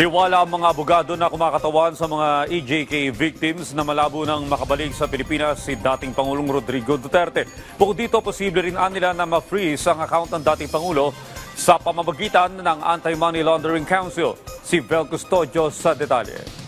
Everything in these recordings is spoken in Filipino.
Tiwala ang mga abogado na kumakatawan sa mga EJK victims na malabo nang makabalik sa Pilipinas si dating Pangulong Rodrigo Duterte. Bukod dito, posible rin nila na ma-freeze ang account ng dating Pangulo sa pamamagitan ng Anti-Money Laundering Council. Si Vel Custodio sa detalye.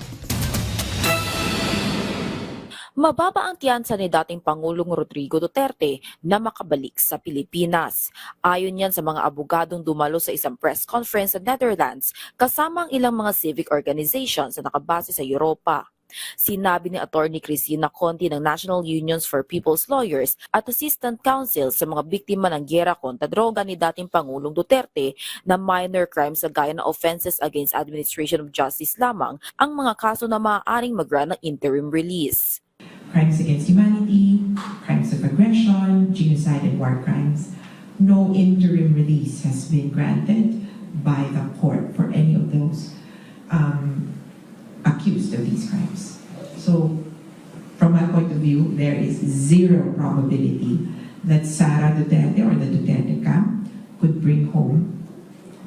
Mababa ang tiyansa ni dating Pangulong Rodrigo Duterte na makabalik sa Pilipinas. Ayon yan sa mga abogadong dumalo sa isang press conference sa Netherlands kasama ang ilang mga civic organizations na nakabase sa Europa. Sinabi ni Attorney Cristina Conti ng National Unions for People's Lawyers at Assistant Counsel sa mga biktima ng giyera kontra droga ni dating Pangulong Duterte na minor crimes sa gaya ng offenses against administration of justice lamang ang mga kaso na maaaring mag-grant ng interim release. Crimes against humanity, crimes of aggression, genocide and war crimes. No interim release has been granted by the court for any of those accused of these crimes. So, from my point of view, there is zero probability that Sara Duterte or the Duterte camp could bring home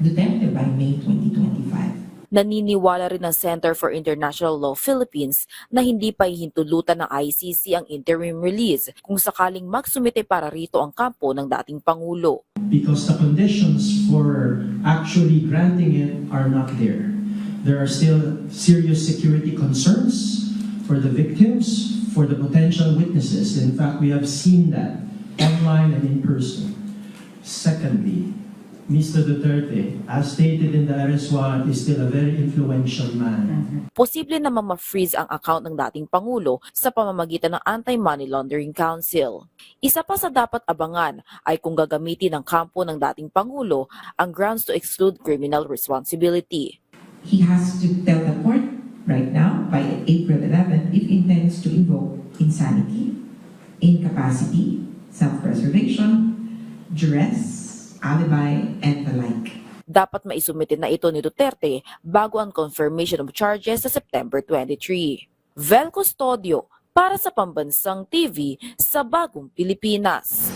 Duterte by May 2025. Naniniwala rin ng Center for International Law Philippines na hindi pa hihintulutan ng ICC ang interim release kung sakaling magsumite para rito ang kampo ng dating Pangulo. Because the conditions for actually granting it are not there. There are still serious security concerns for the victims, for the potential witnesses. In fact, we have seen that online and in person. Secondly, Mr. Duterte, as stated in the arrest warrant, is still a very influential man. Posible namang ma-freeze ang account ng dating Pangulo sa pamamagitan ng Anti-Money Laundering Council. Isa pa sa dapat abangan ay kung gagamitin ng kampo ng dating Pangulo ang grounds to exclude criminal responsibility. He has to tell the court right now, by April 11, if he intends to invoke insanity, incapacity, self-preservation, duress, alibi, and the like. Dapat maisumite na ito ni Duterte bago ang confirmation of charges sa September 23. Vel Custodio para sa Pambansang TV sa Bagong Pilipinas.